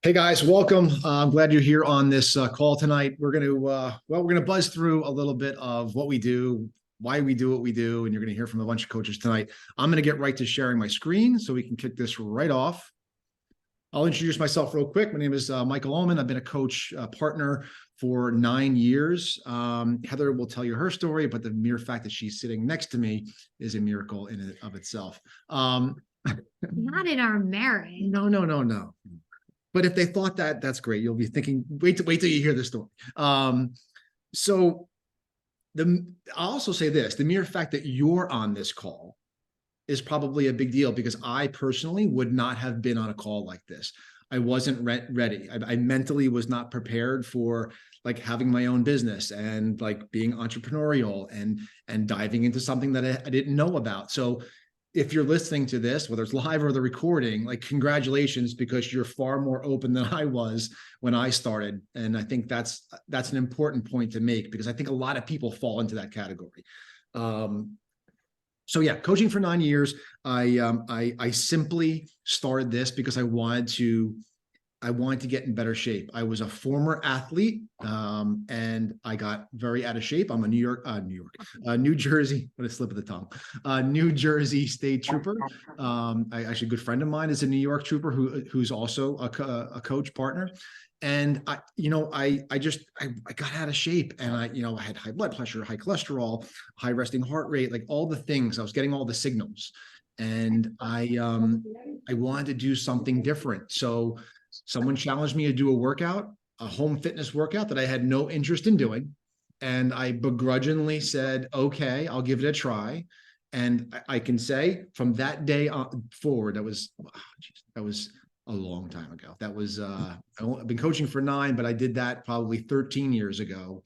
Hey guys, welcome. I'm glad you're here on this call tonight. We're gonna buzz through a little bit of what we do, why we do what we do, and you're gonna hear from a bunch of coaches tonight. I'm gonna get right to sharing my screen so we can kick this right off. I'll introduce myself real quick. My name is Michael Ullman. I've been a coach partner for 9 years. Heather will tell you her story, but the mere fact that she's sitting next to me is a miracle in and of itself. Not in our marriage. No, no, no, no. But if they thought that, that's great. You'll be thinking, wait till you hear the story. So I'll also say this: the mere fact that you're on this call is probably a big deal because I personally would not have been on a call like this. I wasn't ready. I mentally was not prepared for like having my own business and like being entrepreneurial and diving into something that I didn't know about. So if you're listening to this, whether it's live or the recording, like congratulations, because you're far more open than I was when I started. And I think that's an important point to make because I think a lot of people fall into that category. So yeah, coaching for 9 years. I simply started this because I wanted to get in better shape. I was a former athlete, and I got very out of shape. I'm a New Jersey, what a slip of the tongue, New Jersey State Trooper. Actually, a good friend of mine is a New York Trooper who's also a coach partner. And I got out of shape, and I had high blood pressure, high cholesterol, high resting heart rate, like all the things. I was getting all the signals, and I wanted to do something different. So someone challenged me to do a home fitness workout that I had no interest in doing. And I begrudgingly said, okay, I'll give it a try. And I can say from that day forward, that was a long time ago. I've been coaching for 9, but I did that probably 13 years ago.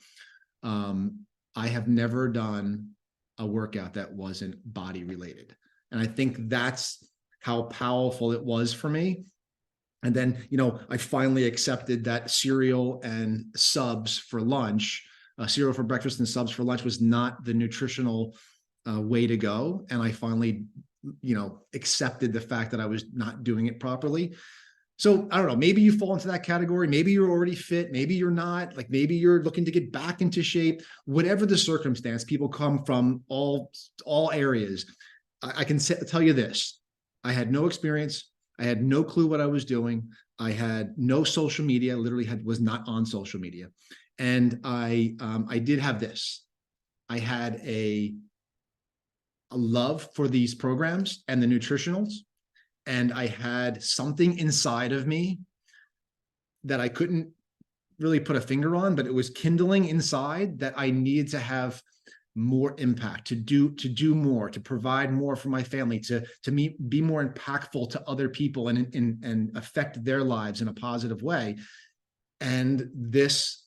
I have never done a workout that wasn't body related. And I think that's how powerful it was for me. And then, I finally accepted that cereal and subs for lunch, cereal for breakfast and subs for lunch was not the nutritional way to go. And I finally, accepted the fact that I was not doing it properly. So I don't know, maybe you fall into that category. Maybe you're already fit. Maybe you're not. Like maybe you're looking to get back into shape. Whatever the circumstance, people come from all areas. I can tell you this: I had no experience. I had no clue what I was doing. I had no social media. Literally was not on social media, and I did have this. I had a love for these programs and the nutritionals, and I had something inside of me that I couldn't really put a finger on, but it was kindling inside that I needed to have more impact, to do more, to provide more for my family, to be more impactful to other people and affect their lives in a positive way. And this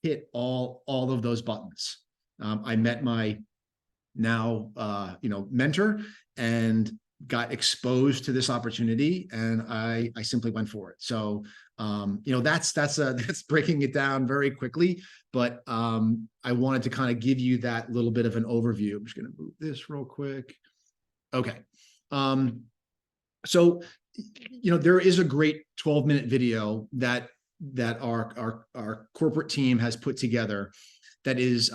hit all of those buttons. I met my now mentor and got exposed to this opportunity, and I simply went for it. So that's breaking it down very quickly, but I wanted to kind of give you that little bit of an overview. I'm just going to move this real quick. Okay. So there is a great 12-minute video that our corporate team has put together that is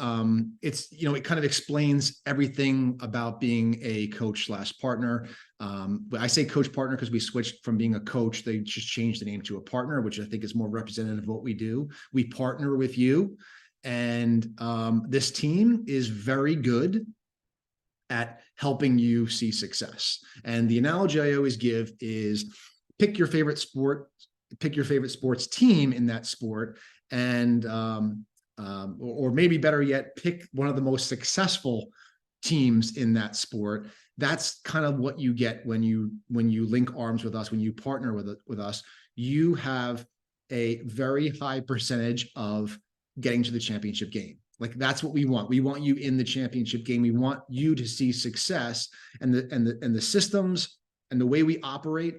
it kind of explains everything about being a coach / partner. But I say coach partner because we switched from being a coach. They just changed the name to a partner, which I think is more representative of what we do. We partner with you, and this team is very good at helping you see success. And the analogy I always give is pick your favorite sport, pick your favorite sports team in that sport, and or maybe better yet, pick one of the most successful teams in that sport. That's kind of what you get when you link arms with us, when you partner with us. You have a very high percentage of getting to the championship game. Like that's what we want. We want you in the championship game. We want you to see success, and the systems and the way we operate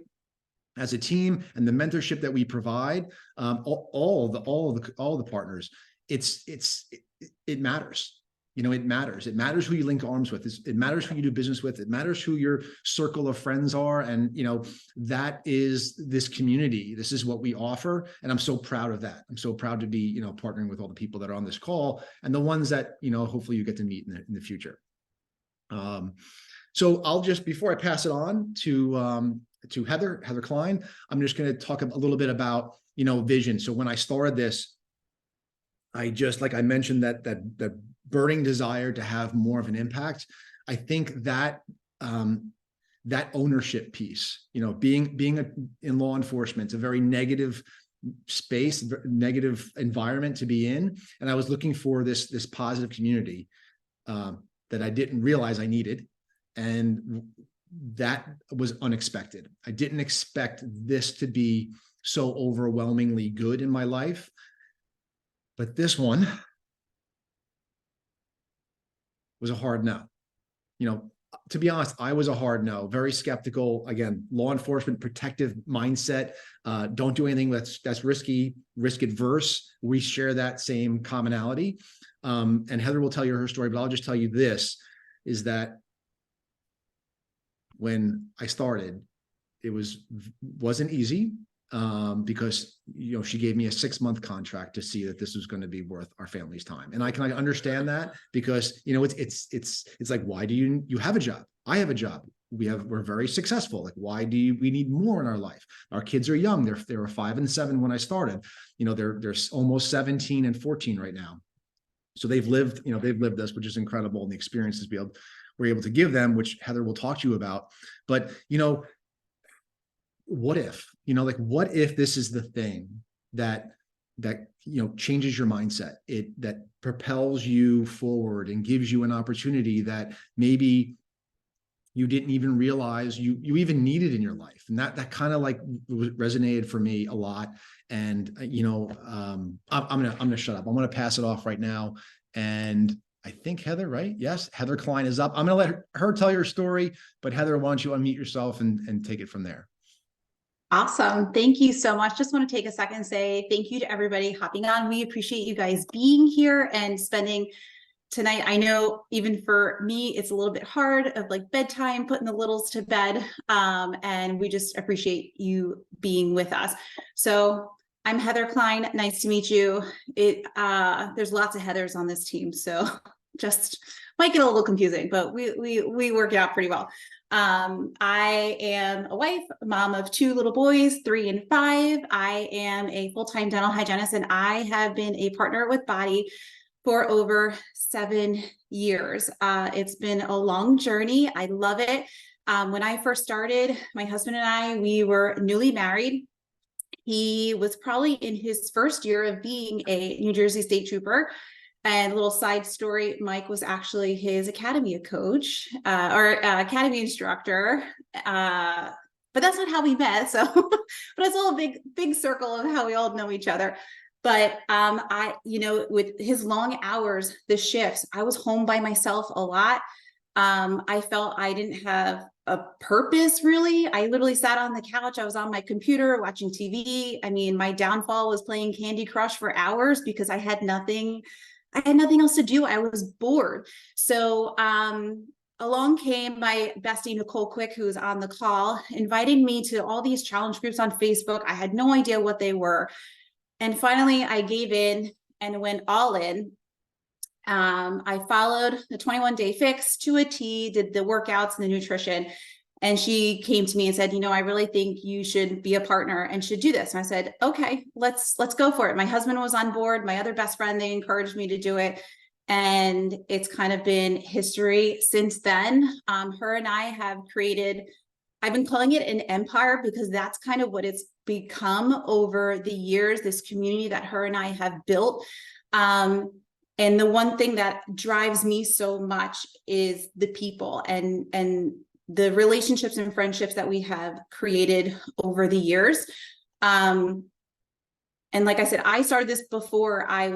as a team and the mentorship that we provide, all the partners. It matters. it matters. It matters who you link arms with. It matters who you do business with. It matters who your circle of friends are. And, that is this community. This is what we offer. And I'm so proud of that. I'm so proud to be, partnering with all the people that are on this call and the ones that, hopefully you get to meet in the future. So I'll just, before I pass it on to Heather Klein, I'm just going to talk a little bit about, vision. So when I started this, I just, like I mentioned, that burning desire to have more of an impact. I think that that ownership piece, being in law enforcement, it's a very negative space, negative environment to be in. And I was looking for this positive community that I didn't realize I needed. And that was unexpected. I didn't expect this to be so overwhelmingly good in my life. But this one was a hard no. To be honest, I was a hard no, very skeptical. Again, law enforcement, protective mindset. Don't do anything that's risky, risk adverse. We share that same commonality. And Heather will tell you her story, but I'll just tell you this, is that when I started, it wasn't easy. Because she gave me a 6-month contract to see that this was going to be worth our family's time, and I can understand that, because it's like, why do you have a job? I have a job. We're very successful. Like, why do we need more in our life? Our kids are young. They were 5 and 7 when I started. They're almost 17 and 14 right now. So they've lived this, which is incredible, and the experiences we're able to give them, which Heather will talk to you about. But what if, what if this is the thing that changes your mindset, that propels you forward and gives you an opportunity that maybe you didn't even realize you even needed in your life. And that kind of resonated for me a lot. And, I'm going to shut up. I'm going to pass it off right now. And I think Heather, right? Yes. Heather Klein is up. I'm going to let her tell your story, but Heather, why don't you unmute yourself and take it from there? Awesome. Thank you so much. Just want to take a second and say thank you to everybody hopping on. We appreciate you guys being here and spending tonight. I know even for me, it's a little bit hard of bedtime, putting the littles to bed. And we just appreciate you being with us. So I'm Heather Klein. Nice to meet you. There's lots of Heathers on this team, so just might get a little confusing, but we work it out pretty well. I am a wife, mom of 2 little boys, 3 and 5. I am a full-time dental hygienist, and I have been a partner with BODi for over 7 years. It's been a long journey. I love it. When I first started, my husband and I, we were newly married. He was probably in his first year of being a New Jersey State Trooper. And a little side story, Mike was actually his academy coach or academy instructor. But that's not how we met. So, but it's all a big circle of how we all know each other. But with his long hours, the shifts, I was home by myself a lot. I felt I didn't have a purpose, really. I literally sat on the couch. I was on my computer watching TV. I mean, my downfall was playing Candy Crush for hours because I had nothing else to do. I was bored. So along came my bestie, Nicole Quick, who was on the call, inviting me to all these challenge groups on Facebook. I had no idea what they were. And finally, I gave in and went all in. I followed the 21-day fix to a T, did the workouts and the nutrition. And she came to me and said, I really think you should be a partner and should do this. And I said, okay, let's go for it. My husband was on board. My other best friend, they encouraged me to do it. And it's kind of been history since then. Her and I have created, I've been calling it an empire because that's kind of what it's become over the years, this community that her and I have built. And the one thing that drives me so much is the people and the relationships and friendships that we have created over the years. And like I said, I started this before I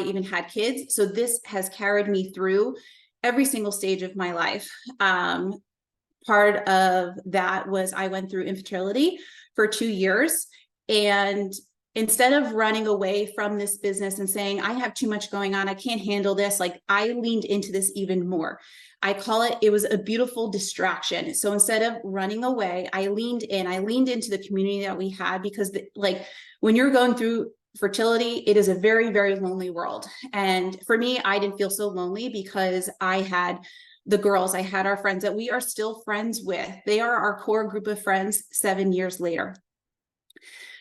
even had kids. So this has carried me through every single stage of my life. Part of that was I went through infertility for 2 years, and instead of running away from this business and saying, I have too much going on, I can't handle this, like I leaned into this even more. I call it was a beautiful distraction. So instead of running away, I leaned into the community that we had, because like when you're going through fertility, it is a very, very lonely world. And for me, I didn't feel so lonely because I had the girls, I had our friends that we are still friends with. They are our core group of friends 7 years later.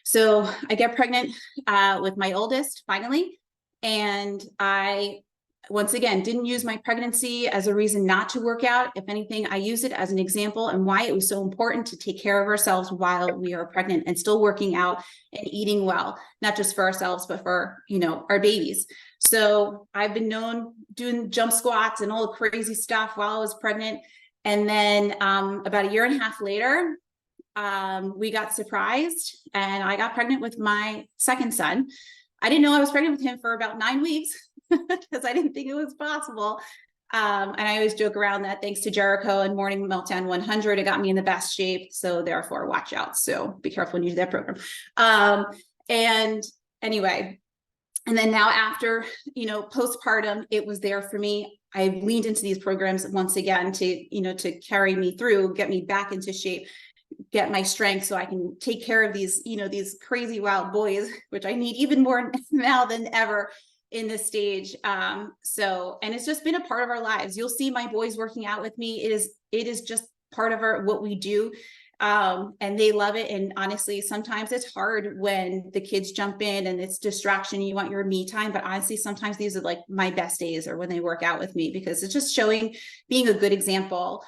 So I get pregnant with my oldest finally. And I, once again, didn't use my pregnancy as a reason not to work out. If anything, I used it as an example and why it was so important to take care of ourselves while we are pregnant and still working out and eating well, not just for ourselves, but for, our babies. So I've been known doing jump squats and all the crazy stuff while I was pregnant. And then about 1.5 years later, we got surprised and I got pregnant with my second son. I didn't know I was pregnant with him for about 9 weeks because I didn't think it was possible. And I always joke around that thanks to Jericho and Morning Meltdown 100, it got me in the best shape. So therefore watch out. So be careful when you do that program. And anyway, and then now after, postpartum, it was there for me. I leaned into these programs once again to carry me through, get me back into shape, get my strength so I can take care of these, these crazy wild boys, which I need even more now than ever in this stage. And it's just been a part of our lives. You'll see my boys working out with me. It is just part of what we do. And they love it. And honestly, sometimes it's hard when the kids jump in and it's distraction. You want your me time, but honestly, sometimes these are like my best days or when they work out with me, because it's just being a good example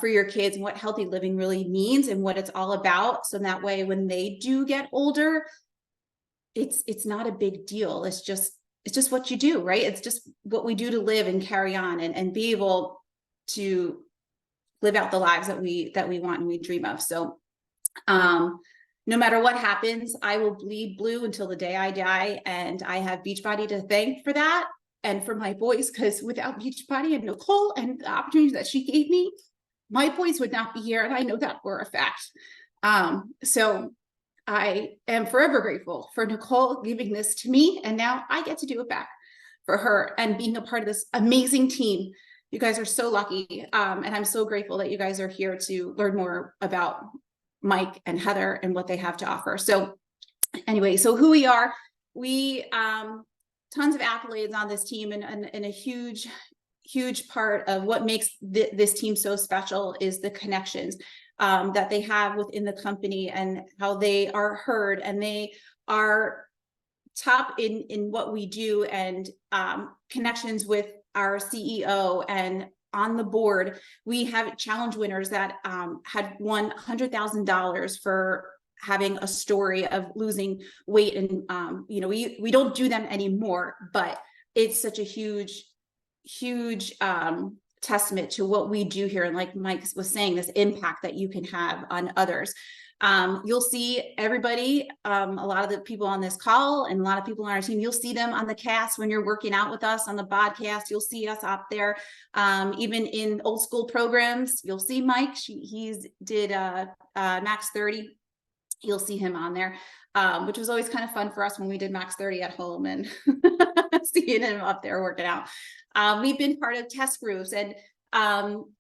for your kids and what healthy living really means and what it's all about. So that way, when they do get older, it's not a big deal. It's just what you do, right? It's just what we do to live and carry on and be able to live out the lives that we want and we dream of. So, no matter what happens, I will bleed blue until the day I die. And I have BODi to thank for that. And for my boys, because without BODi and Nicole and the opportunities that she gave me, my boys would not be here. And I know that for a fact. So I am forever grateful for Nicole giving this to me. And now I get to do it back for her and being a part of this amazing team. You guys are so lucky. And I'm so grateful that you guys are here to learn more about Mike and Heather and what they have to offer. So anyway, so who we are, tons of accolades on this team, and a huge part of what makes this team so special is the connections that they have within the company and how they are heard, and they are top in what we do, and connections with our CEO, and on the board, we have challenge winners that had won $100,000 for having a story of losing weight. And, we don't do them anymore, but it's such a huge testament to what we do here. And like Mike was saying, this impact that you can have on others. You'll see everybody, a lot of the people on this call and a lot of people on our team, you'll see them on the cast when you're working out with us on the podcast. You'll see us out there. Even in old school programs, you'll see Mike. He's did Max 30. You'll see him on there, which was always kind of fun for us when we did Max 30 at home and seeing him up there working out. We've been part of test groups, and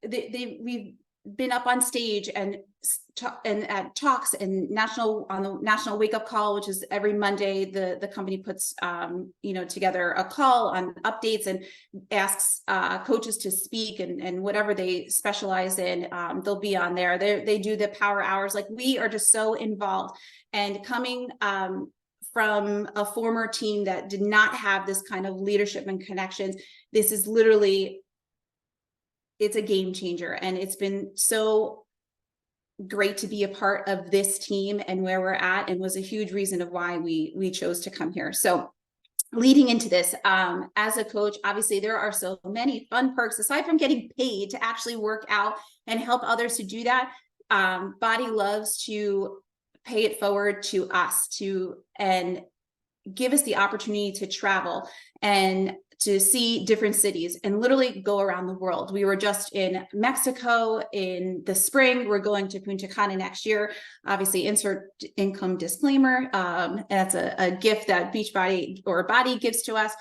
we've been up on stage and at talks and on the national wake up call, which is every Monday. The company puts together a call on updates and asks coaches to speak and whatever they specialize in, they'll be on there. They do the power hours. Like, we are just so involved, and coming from a former team that did not have this kind of leadership and connections, this is literally, it's a game changer. And it's been so great to be a part of this team and where we're at, and was a huge reason of why we chose to come here. So leading into this, as a coach, obviously there are so many fun perks aside from getting paid to actually work out and help others to do that. BODi loves to pay it forward to us and give us the opportunity to travel and to see different cities and literally go around the world. We were just in Mexico in the spring. We're going to Punta Cana next year. Obviously, insert income disclaimer. That's a gift that Beachbody or BODi gives to us.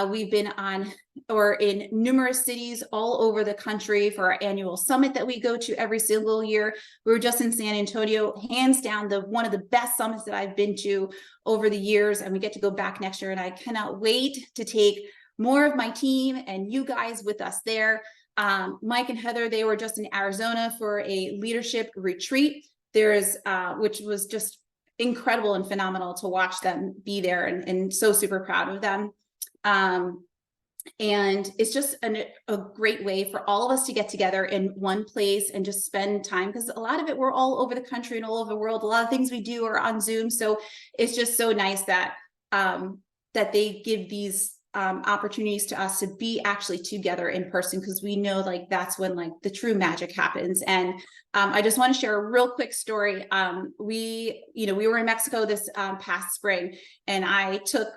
We've been on or in numerous cities all over the country for our annual summit that we go to every single year. We were just in San Antonio, hands down, one of the best summits that I've been to over the years. And we get to go back next year. And I cannot wait to take more of my team and you guys with us there. Mike and Heather, they were just in Arizona for a leadership retreat. Which was just incredible and phenomenal to watch them be there, and so super proud of them. And it's just a great way for all of us to get together in one place and just spend time, because a lot of it, we're all over the country and all over the world. A lot of things we do are on Zoom. So it's just so nice that that they give these opportunities to us to be actually together in person, because we know like that's when like the true magic happens. And I just want to share a real quick story. We were in Mexico this past spring, and I took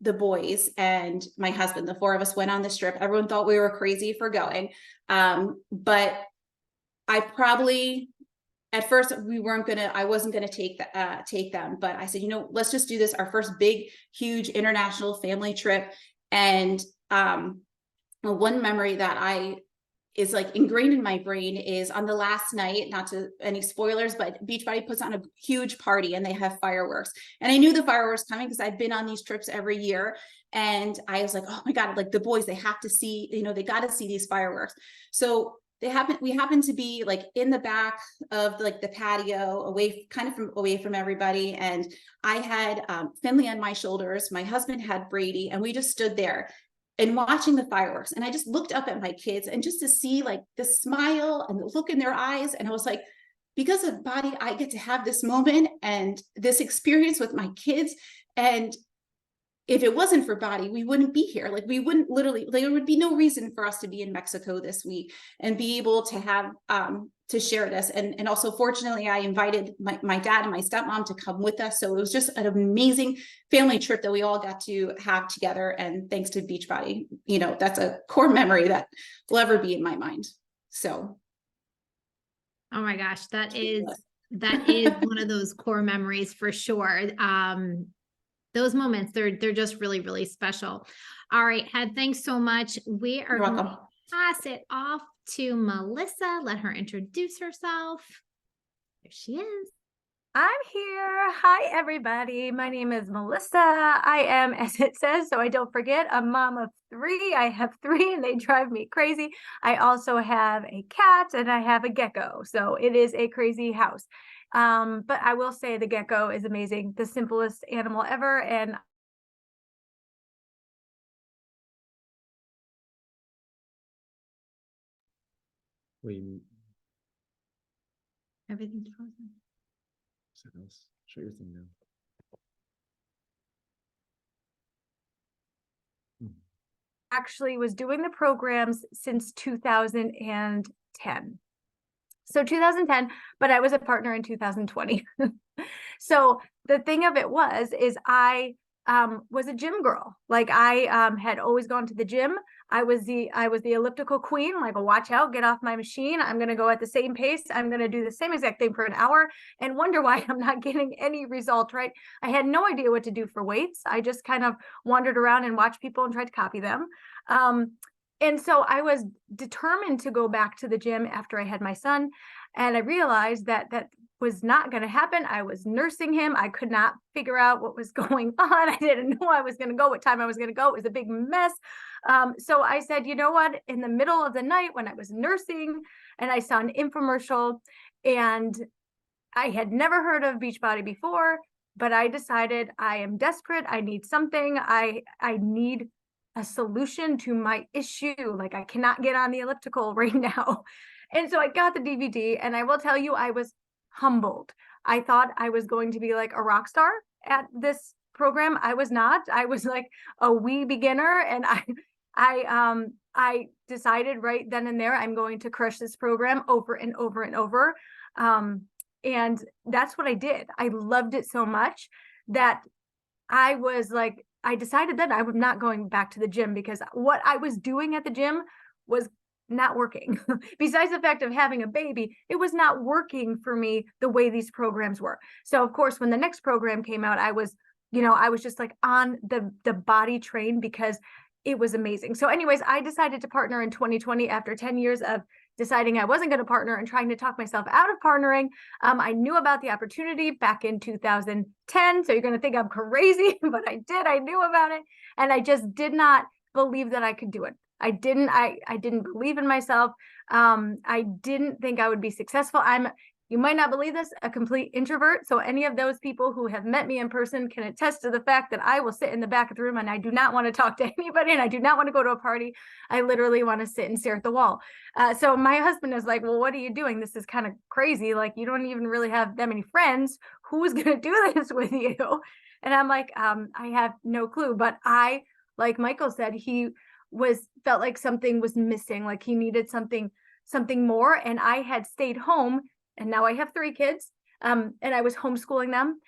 the boys and my husband, the four of us went on this trip. Everyone thought we were crazy for going. But I probably, at first I wasn't going to take them, but I said, let's just do this. Our first big, huge international family trip. And one memory that is like ingrained in my brain is on the last night, not to any spoilers, but Beachbody puts on a huge party and they have fireworks. And I knew the fireworks coming because I've been on these trips every year. And I was like, oh my God, like the boys, they have to see, they got to see these fireworks. So we happened to be like in the back of like the patio, away from everybody. And I had Finley on my shoulders. My husband had Brady, and we just stood there and watching the fireworks. And I just looked up at my kids, and just to see like the smile and the look in their eyes. And I was like, because of BODi, I get to have this moment and this experience with my kids. And if it wasn't for BODi, we wouldn't be here. Like we wouldn't there would be no reason for us to be in Mexico this week and be able to have, to share this. And also, fortunately, I invited my dad and my stepmom to come with us. So it was just an amazing family trip that we all got to have together. And thanks to Beachbody, that's a core memory that will ever be in my mind. So. Oh my gosh, that is one of those core memories for sure. Those moments, they're just really, really special. All right, Head, thanks so much. We are going to pass it off to Melissa. Let her introduce herself. There she is. I'm here. Hi, everybody. My name is Melissa. I am, as it says, so I don't forget, a mom of 3. I have 3 and they drive me crazy. I also have a cat and I have a gecko. So it is a crazy house. But I will say the gecko is amazing, the simplest animal ever. And Everything's frozen. Show your thing now. actually was doing the programs since 2010. So 2010, but I was a partner in 2020. So the thing of it is I was a gym girl. Like I had always gone to the gym. I was the elliptical queen, like, watch out, get off my machine. I'm going to go at the same pace. I'm going to do the same exact thing for an hour and wonder why I'm not getting any result, right? I had no idea what to do for weights. I just kind of wandered around and watched people and tried to copy them. And so I was determined to go back to the gym after I had my son. And I realized that was not going to happen. I was nursing him. I could not figure out what was going on. I didn't know I was going to go, what time I was going to go. It was a big mess. So I said, you know what? In the middle of the night when I was nursing and I saw an infomercial, and I had never heard of Beachbody before, but I decided I am desperate. I need something. I need a solution to my issue. Like I cannot get on the elliptical right now. And so I got the DVD, and I will tell you, I was humbled. I thought I was going to be like a rock star at this program. I was not. I was like a wee beginner, and I decided right then and there, I'm going to crush this program over and over and over. And that's what I did. I loved it so much that I was like I decided that I was not going back to the gym because what I was doing at the gym was not working. Besides the fact of having a baby, it was not working for me the way these programs were. So of course, when the next program came out, I was, I was just like on the BODi train because it was amazing. So anyways, I decided to partner in 2020 after 10 years of deciding I wasn't going to partner and trying to talk myself out of partnering. I knew about the opportunity back in 2010. So you're going to think I'm crazy, but I knew about it. And I just did not believe that I could do it. I didn't believe in myself. I didn't think I would be successful. You might not believe this, a complete introvert. So any of those people who have met me in person can attest to the fact that I will sit in the back of the room and I do not want to talk to anybody and I do not want to go to a party. I literally want to sit and stare at the wall. So my husband is like, well, what are you doing? This is kind of crazy. Like, you don't even really have that many friends. Who's going to do this with you? And I'm like, I have no clue. But like Michael said, he felt like something was missing, like he needed something more. And I had stayed home, and now I have 3 kids, and I was homeschooling them,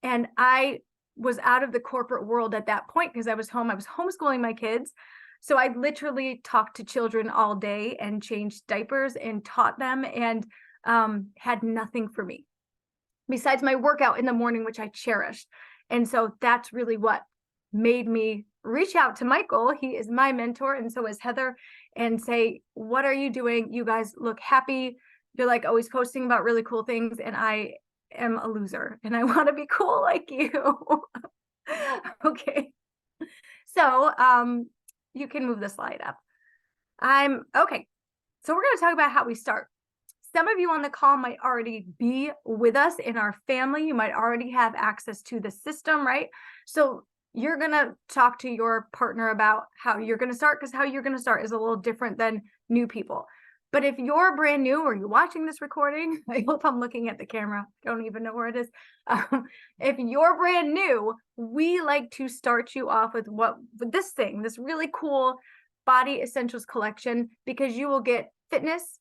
and I was out of the corporate world at that point because I was home. I was homeschooling my kids. So I literally talked to children all day and changed diapers and taught them, and had nothing for me besides my workout in the morning, which I cherished. And so that's really what made me reach out to Michael. He is my mentor, and so is Heather, and say, what are you doing? You guys look happy. You're like always posting about really cool things, and I am a loser and I want to be cool like you. Okay. So you can move the slide up. Okay. So we're going to talk about how we start. Some of you on the call might already be with us in our family. You might already have access to the system, right? So you're going to talk to your partner about how you're going to start, because how you're going to start is a little different than new people. But if you're brand new or you're watching this recording, I hope I'm looking at the camera. Don't even know where it is. If you're brand new, we like to start you off with this really cool BODi Essentials collection, because you will get fitness,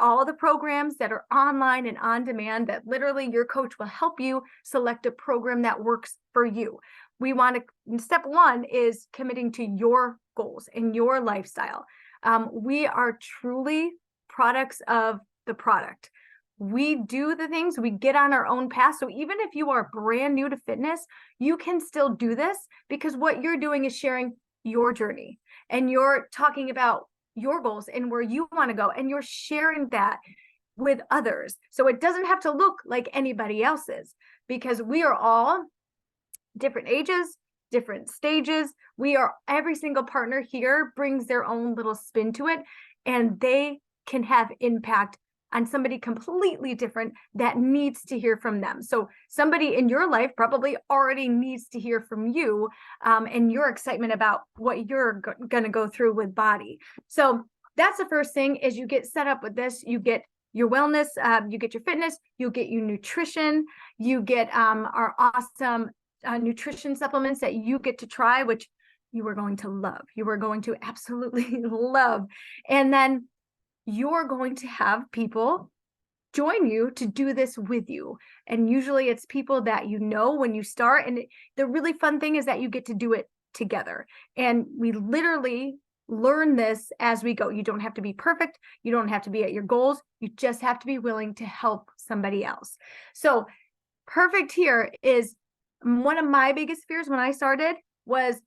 all the programs that are online and on demand, that literally your coach will help you select a program that works for you. Step 1 is committing to your goals and your lifestyle. We are truly products of the product. We do the things, we get on our own path. So even if you are brand new to fitness, you can still do this, because what you're doing is sharing your journey, and you're talking about your goals and where you want to go, and you're sharing that with others. So it doesn't have to look like anybody else's, because we are all different ages, different stages. Every single partner here brings their own little spin to it, and they can have impact on somebody completely different that needs to hear from them. So somebody in your life probably already needs to hear from you, and your excitement about what you're going to go through with BODi. So that's the first thing, is you get set up with this. You get your wellness, you get your fitness, you get your nutrition, you get our awesome nutrition supplements that you get to try, which you are going to love. You are going to absolutely love. And then you're going to have people join you to do this with you. And usually it's people that you know when you start. And the really fun thing is that you get to do it together. And we literally learn this as we go. You don't have to be perfect. You don't have to be at your goals. You just have to be willing to help somebody else. So perfect here is one of my biggest fears when I started was,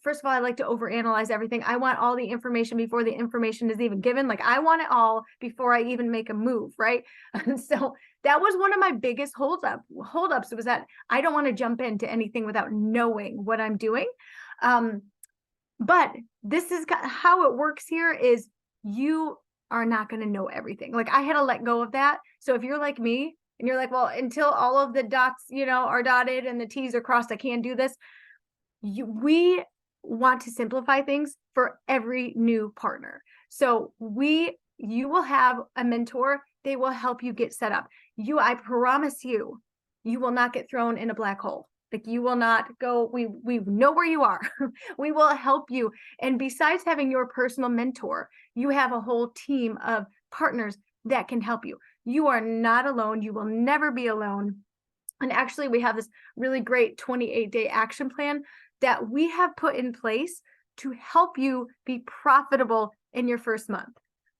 first of all, I like to overanalyze everything. I want all the information before the information is even given. Like, I want it all before I even make a move, right? So that was one of my biggest holdups was that I don't want to jump into anything without knowing what I'm doing. But this is how it works here, is you are not going to know everything. Like, I had to let go of that. So if you're like me and you're like, well, until all of the dots, are dotted and the T's are crossed, I can't do this. We want to simplify things for every new partner. So you will have a mentor. They will help you get set up. I promise you will not get thrown in a black hole. Like, you will not go, we know where you are. We will help you. And besides having your personal mentor, you have a whole team of partners that can help you. You are not alone. You will never be alone. And actually, we have this really great 28-day action plan that we have put in place to help you be profitable in your first month.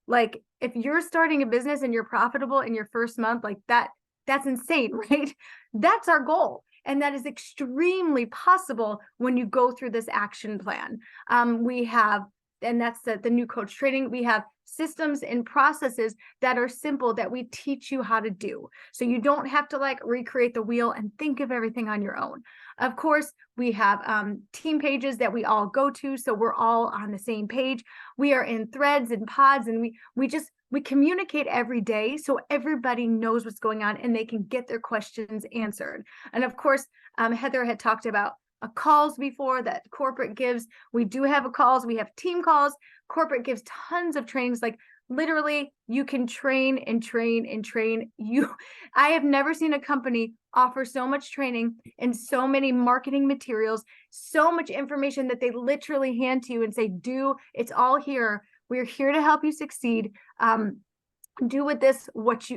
Like if you're starting a business and you're profitable in your first month, like that's insane, right? That's our goal. And that is extremely possible when you go through this action plan. We have, and that's the new coach training, we have systems and processes that are simple that we teach you how to do. So you don't have to like recreate the wheel and think of everything on your own. Of course, we have team pages that we all go to, so we're all on the same page. We are in threads and pods, and we communicate every day so everybody knows what's going on and they can get their questions answered. And of course, Heather had talked about calls before that corporate gives. We do have calls, we have team calls. Corporate gives tons of trainings, like literally you can train and train and train. I have never seen a company offer so much training and so many marketing materials, so much information that they literally hand to you and say, it's all here. We're here to help you succeed. Do with this what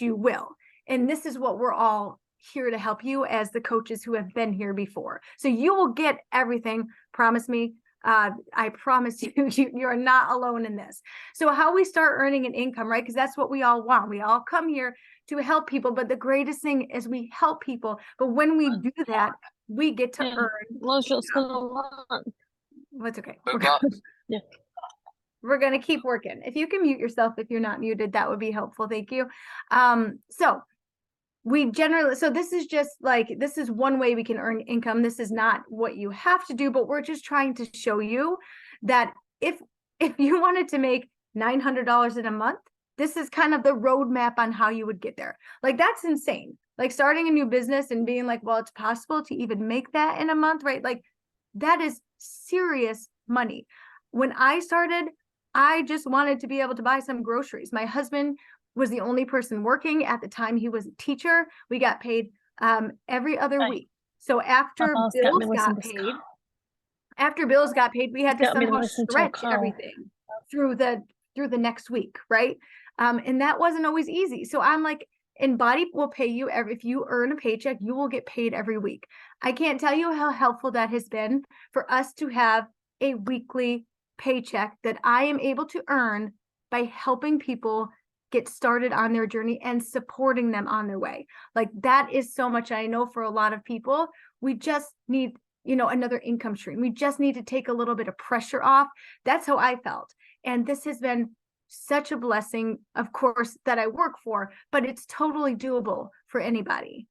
you will. And this is what we're all here to help you as the coaches who have been here before. So you will get everything, promise me. I promise you, you are not alone in this. So how we start earning an income, right? Because that's what we all want. We all come here to help people, but the greatest thing is we help people. But when we do that, we get to earn. What's okay. Yeah. We're going to keep working. If you can mute yourself, if you're not muted, that would be helpful. Thank you. So this is just like, this is one way we can earn income. This is not what you have to do, but we're just trying to show you that if you wanted to make $900 in a month, this is kind of the roadmap on how you would get there. Like, that's insane. Like starting a new business and being like, well, it's possible to even make that in a month, right? Like that is serious money. When I started, I just wanted to be able to buy some groceries. My husband was the only person working at the time. He was a teacher. We got paid every other week. So after bills got paid, we had to somehow stretch everything through the next week, right? And that wasn't always easy. So I'm like, and BODi will pay you if you earn a paycheck, you will get paid every week. I can't tell you how helpful that has been for us to have a weekly paycheck that I am able to earn by helping people get started on their journey and supporting them on their way. Like that is so much. I know for a lot of people, we just need, another income stream. We just need to take a little bit of pressure off. That's how I felt. And this has been such a blessing, of course, that I work for, but it's totally doable for anybody.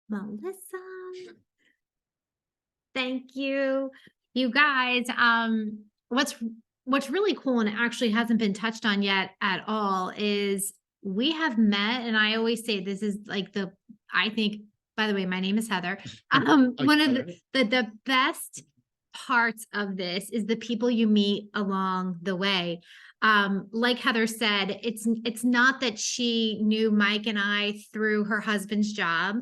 Melissa. Thank you. You guys, what's really cool and actually hasn't been touched on yet at all is we have met, and I always say this is like I think, by the way, my name is Heather. One of the best parts of this is the people you meet along the way. Like Heather said, it's not that she knew Mike and I through her husband's job.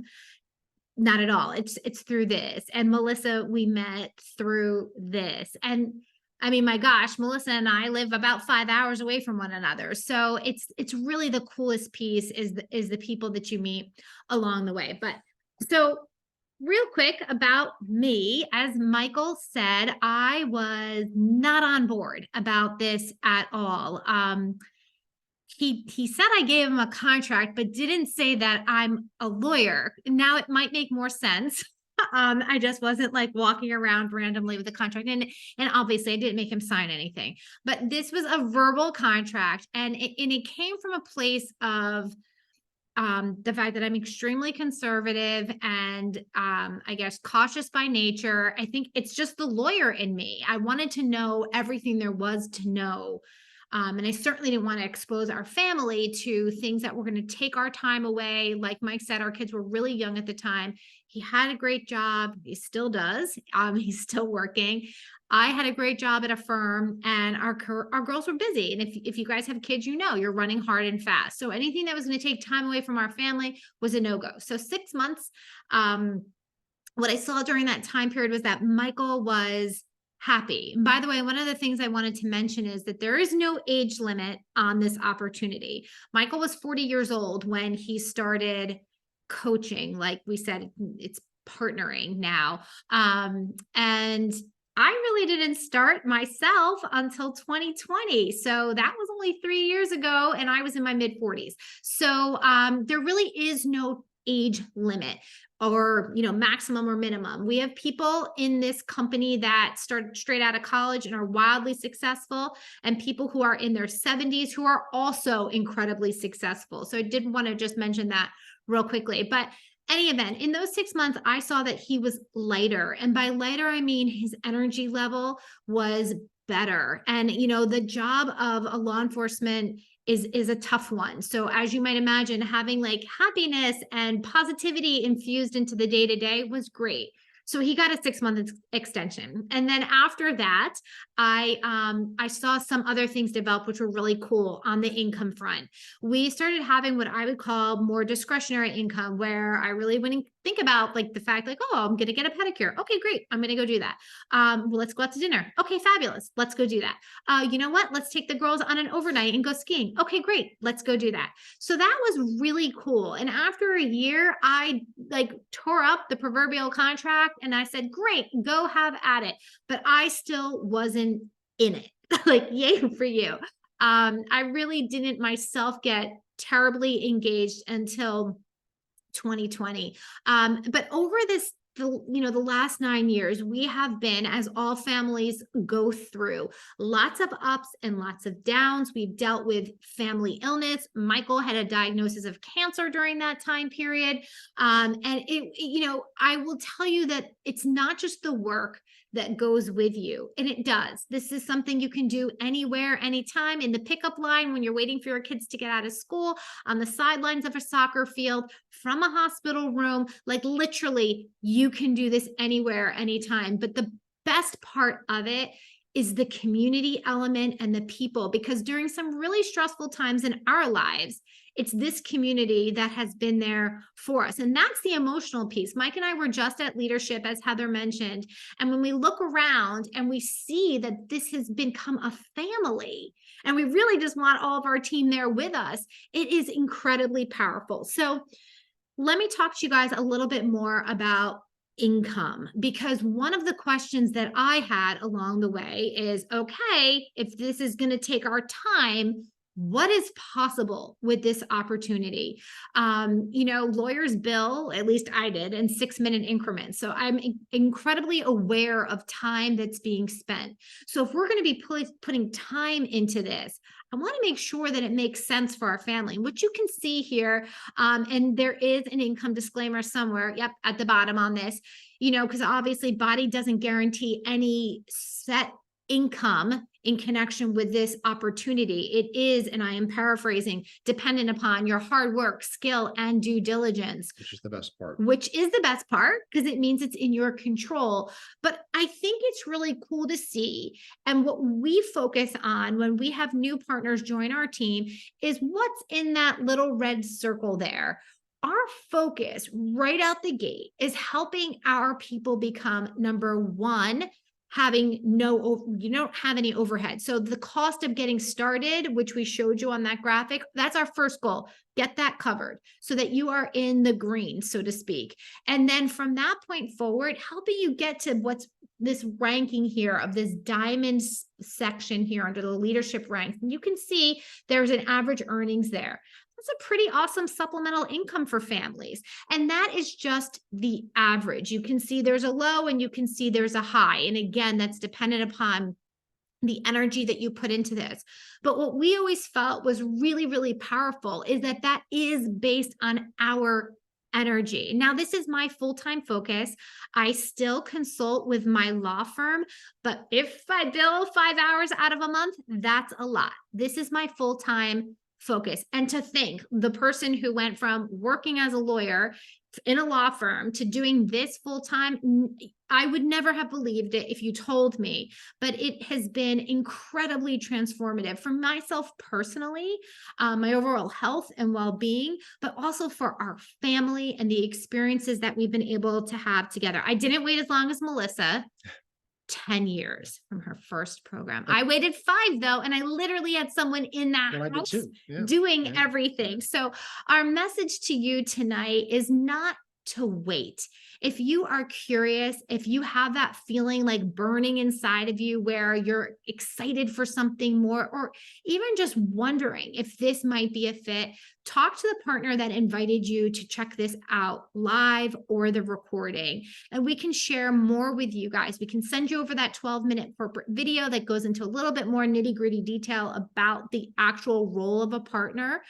Not at all. It's through this. And Melissa, we met through this. And I mean, my gosh, Melissa and I live about 5 hours away from one another. So it's really the coolest piece is the people that you meet along the way. But so real quick about me, as Michael said, I was not on board about this at all. He said I gave him a contract, but didn't say that I'm a lawyer. Now it might make more sense. I just wasn't like walking around randomly with a contract, and obviously I didn't make him sign anything. But this was a verbal contract, and it came from a place of the fact that I'm extremely conservative and I guess cautious by nature. I think it's just the lawyer in me. I wanted to know everything there was to know. And I certainly didn't want to expose our family to things that were going to take our time away. Like Mike said, our kids were really young at the time. He had a great job. He still does. He's still working. I had a great job at a firm, and our girls were busy. And if you guys have kids, you're running hard and fast. So anything that was going to take time away from our family was a no-go. So 6 months, what I saw during that time period was that Michael was happy. And by the way, one of the things I wanted to mention is that there is no age limit on this opportunity. Michael was 40 years old when he started coaching. Like we said, it's partnering now. And I really didn't start myself until 2020. So that was only 3 years ago, and I was in my mid 40s. So there really is no age limit or, maximum or minimum. We have people in this company that start straight out of college and are wildly successful, and people who are in their 70s who are also incredibly successful. So I did want to just mention that real quickly. But any event, in those 6 months, I saw that he was lighter. And by lighter, I mean his energy level was better. And, the job of a law enforcement is a tough one. So as you might imagine, having like happiness and positivity infused into the day-to-day was great. So he got a 6-month extension. And then after that, I saw some other things develop, which were really cool on the income front. We started having what I would call more discretionary income, where I really wouldn't think about like the fact like, oh, I'm going to get a pedicure. Okay, great. I'm going to go do that. Well, let's go out to dinner. Okay, fabulous. Let's go do that. You know what? Let's take the girls on an overnight and go skiing. Okay, great. Let's go do that. So that was really cool. And after a year, I like tore up the proverbial contract and I said, great, go have at it. But I still wasn't in it. Like, yay for you. I really didn't myself get terribly engaged until 2020. But over the last 9 years, we have been, as all families go through, lots of ups and lots of downs. We've dealt with family illness. Michael had a diagnosis of cancer during that time period. And I will tell you that it's not just the work that goes with you. And it does. This is something you can do anywhere, anytime, in the pickup line, when you're waiting for your kids to get out of school, on the sidelines of a soccer field, from a hospital room. Like literally, you can do this anywhere, anytime. But the best part of it is the community element and the people, because during some really stressful times in our lives, it's this community that has been there for us. And that's the emotional piece. Mike and I were just at leadership, as Heather mentioned. And when we look around and we see that this has become a family, and we really just want all of our team there with us, it is incredibly powerful. So let me talk to you guys a little bit more about income, because one of the questions that I had along the way is, okay, if this is going to take our time, what is possible with this opportunity? Lawyers bill, at least I did, in 6-minute increments. So I'm incredibly aware of time that's being spent. So if we're going to be putting time into this, I want to make sure that it makes sense for our family, which you can see here. And there is an income disclaimer somewhere. Yep, at the bottom on this, because obviously BODi doesn't guarantee any set income in connection with this opportunity. It is, and I am paraphrasing, dependent upon your hard work, skill, and due diligence. Which is the best part. Which is the best part, because it means it's in your control. But I think it's really cool to see. And what we focus on when we have new partners join our team is what's in that little red circle there. Our focus right out the gate is helping our people become, number one, you don't have any overhead. So the cost of getting started, which we showed you on that graphic, that's our first goal. Get that covered so that you are in the green, so to speak. And then from that point forward, helping you get to what's this ranking here of this diamond section here under the leadership ranks. And you can see there's an average earnings there. That's a pretty awesome supplemental income for families. And that is just the average. You can see there's a low and you can see there's a high. And again, that's dependent upon the energy that you put into this. But what we always felt was really, really powerful is that is based on our energy. Now, this is my full-time focus. I still consult with my law firm, but if I bill 5 hours out of a month, that's a lot. This is my full-time focus. And to think, the person who went from working as a lawyer in a law firm to doing this full-time, I would never have believed it if you told me, but it has been incredibly transformative for myself personally, my overall health and well-being, but also for our family and the experiences that we've been able to have together. I didn't wait as long as Melissa 10 years from her first program. I waited 5 though, and I literally had someone in that Well, I did house too. Yeah. doing Yeah. everything. So our message to you tonight is not to wait. If you are curious, if you have that feeling like burning inside of you where you're excited for something more, or even just wondering if this might be a fit, talk to the partner that invited you to check this out live or the recording, and we can share more with you guys. We can send you over that 12-minute corporate video that goes into a little bit more nitty-gritty detail about the actual role of a partner.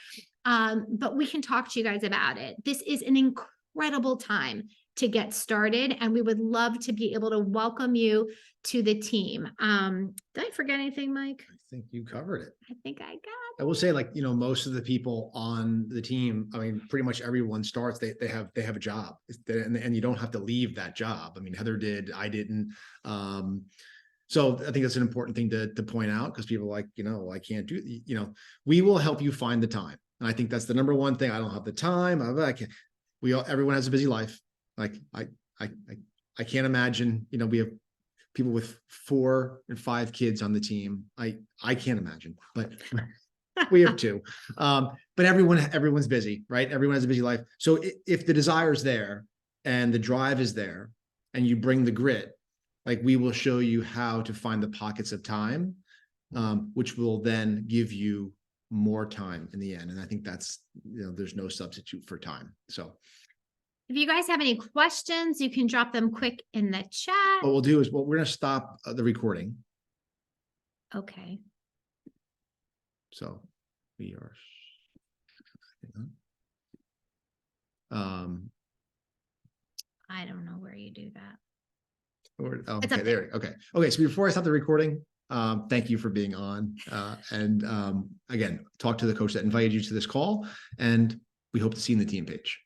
But we can talk to you guys about it. This is an incredible time to get started, and we would love to be able to welcome you to the team. Did I forget anything, Mike? I think you covered it. I think I got I will say, like, you know, most of the people on the team, I mean, pretty much everyone starts, they have a job, and you don't have to leave that job. I mean, Heather did, I didn't. So I think that's an important thing to point out, because people are like, you know, I can't do, you know, we will help you find the time. And I think that's the number one thing. I don't have the time. I can't, everyone has a busy life. Like I can't imagine, you know, we have people with 4 and 5 kids on the team. I can't imagine, but we have 2. But everyone's busy, right? Everyone has a busy life. So if the desire is there and the drive is there and you bring the grit, like, we will show you how to find the pockets of time, which will then give you more time in the end. And I think that's, you know, there's no substitute for time. So if you guys have any questions, you can drop them quick in the chat. what we'll do is, well, we're going to stop the recording. Okay. So we are. I don't know where you do that. It's It's okay, up there. Okay. So before I stop the recording, thank you for being on. And again, talk to the coach that invited you to this call, and we hope to see you in the team page.